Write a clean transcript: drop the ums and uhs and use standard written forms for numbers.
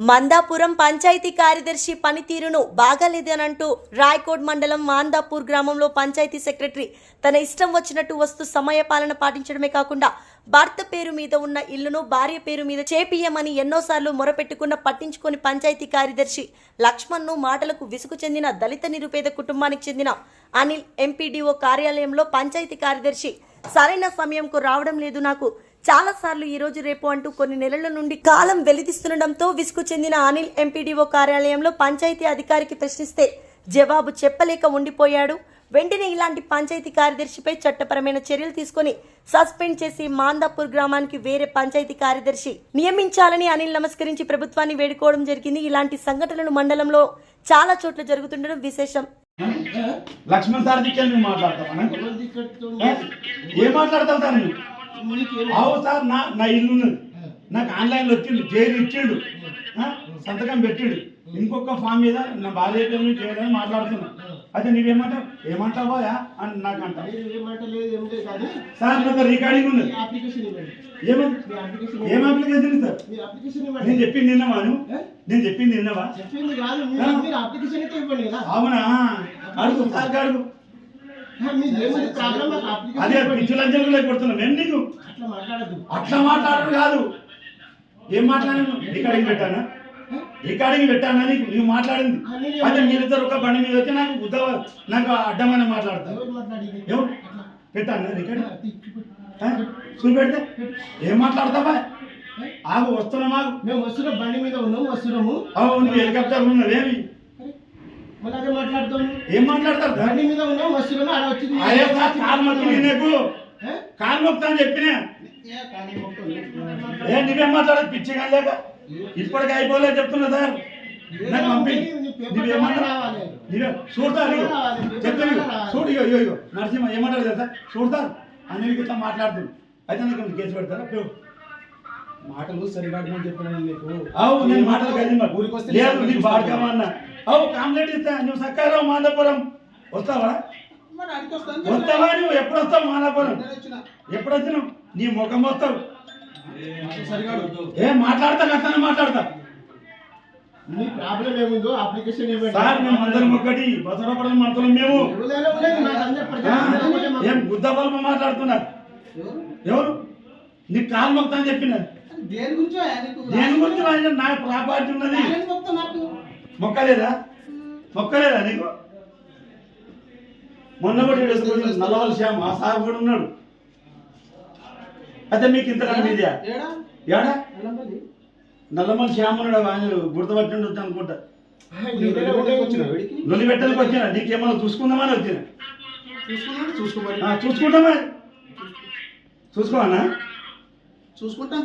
మందాపురం పంచాయతీ కార్యదర్శి పనితీరును బాగాలేదనంటూ రాయకోట్ మండలం మాందాపూర్ గ్రామంలో పంచాయతీ సెక్రటరీ తన ఇష్టం వచ్చినట్టు వస్తూ సమయపాలన పాటించడమే కాకుండా భర్త పేరు మీద ఉన్న ఇల్లును భార్య పేరు మీద చేపియమని ఎన్నోసార్లు మొరపెట్టుకున్న పట్టించుకొని పంచాయతీ కార్యదర్శి లక్ష్మణ్ను మాటలకు విసుగు చెందిన దళిత నిరుపేద కుటుంబానికి చెందిన అనిల్ ఎంపీడీఓ కార్యాలయంలో పంచాయతీ కార్యదర్శి సరైన సమయంకు రావడం లేదు, నాకు చాలాసార్లు ఈరోజు రేపు అంటూ కొన్ని నెలల నుండి కాలం వెలిదిస్తుండటంతో విసుగు చెందిన అనిల్ ఎంపీడీఓ కార్యాలయంలో పంచాయతీ అధికారికి ప్రశ్నిస్తే జవాబు చెప్పలేక ఉండిపోయాడు. వెంటనే ఇలాంటి పంచాయతీ కార్యదర్శిపై చట్టపరమైన చర్యలు తీసుకొని సస్పెండ్ చేసి మాందాపూర్ గ్రామానికి వేరే పంచాయతీ కార్యదర్శి నియమించాలని అనిల్ నమస్కరించి ప్రభుత్వాన్ని వేడుకోవడం జరిగింది. ఇలాంటి సంఘటనలు మండలంలో చాలా చోట్ల జరుగుతుండడం విశేషం. లక్ష్మణ్ సార్ దిక్కెళ్ళి నువ్వు మాట్లాడతావా? ఏం మాట్లాడతావు సార్ నువ్వు? అవు సార్ నా ఇల్లు ఉన్నది, నాకు ఆన్లైన్లో వచ్చిండు, జైలు ఇచ్చిండు, సంతకం పెట్టిండు, ఇంకొక ఫామ్ మీద నా భార్య పేరు చేయడానికి మాట్లాడుతున్నా. అయితే నీవేమంటావు? ఏమంటావా అని నాకు అంట సార్. నాకు రికార్డింగ్ ఉన్నది. ఏం అప్లికేషన్ సార్? నేను చెప్పింది విన్నావా? నేను చెప్పింది విన్నావా? అవునా? అడుగు సార్ అడుగు. అదే పిచ్చులంజలు కొడుతున్నాం మేము నీకు. అట్లా మాట్లాడదు కాదు. ఏం మాట్లాడాను? రికార్డింగ్ పెట్టానా? రికార్డింగ్ పెట్టానా నీకు? నువ్వు మాట్లాడింది అదే మీరిద్దరు ఒక బండి మీద వచ్చి నాకు అడ్డమని మాట్లాడతాను. ఎవరు పెట్టాను రికార్డింగ్? చూపెడితే ఏం మాట్లాడతావా? ఆగు, వస్తున్నాం. ఆగు, మేము వస్తున్నాం, బండి మీద ఉన్నాము, వస్తున్నాము. నువ్వు హెలికాప్టర్ ఉన్నదేమి? ఏం మాట్లాడతారు? బండి మీద ఉన్నాము, వస్తున్నాము. ఆడ వచ్చింది కాలు మొక్కి నీకు కాలు మొక్తా అని చెప్పినా. నువ్వేం మాట్లాడదు? పిచ్చిగా లేక ఇప్పటికి అయిపోలేదు చెప్తున్నా సార్. నాకు పంపి నువ్వేమన్నా చూడతారు చెప్తాను. చూడు ఇగో నరసింహ ఏమంటారు కదా చూడతారు అన్ని ఇట్లా మాట్లాడుతుంది. అయితే నాకు కేసు పెడతారా? మాటలు సరిపడమని చెప్పినాను నీకు. అవు నేను మాటలు కలిసి నీకు బాడుకోమన్నా. అవు కాంప్లైంట్ ఇస్తా. నువ్వు సక్కారావు మాందాపురం వస్తావా? వస్తావా? నువ్వు ఎప్పుడు వస్తావు మాందాపురం? ఎప్పుడు వచ్చినావు? నీ ముఖం వస్తావు. ఏం మాట్లాడతా అట్లనే మాట్లాడతా. నీ ప్రాబ్లం ఏముందో అప్లికేషన్ ఇవ్వండి సార్. మేము అందరం ఒక్కటి బసరపడం మాట్లాడుతున్నాం. మేము ఏం గుద్దబల్మ మాట్లాడుతున్నారు? ఎవరు నీకు కాలు మొక్తా అని చెప్పిన? దేని గురించి? నా ప్రాపర్టీ ఉన్నది. మొక్కలేదా? మొక్కలేదా నీకు? మొన్న కూడా నల్లవల్ శ్యామ్ ఆ సాగు కూడా ఉన్నాడు. అయితే మీకు ఇంతకన్నా మీదే ఏడా? నల్లమల్ శ్యామ్ ఉన్నాడు. ఆయన గుర్తుపట్టిండు అనుకుంటా. నొలి పెట్టడానికి వచ్చినా నీకేమన్నా చూసుకుందామని వచ్చినా. చూసుకుంటామా? చూసుకోవన్నా? చూసుకుంటా.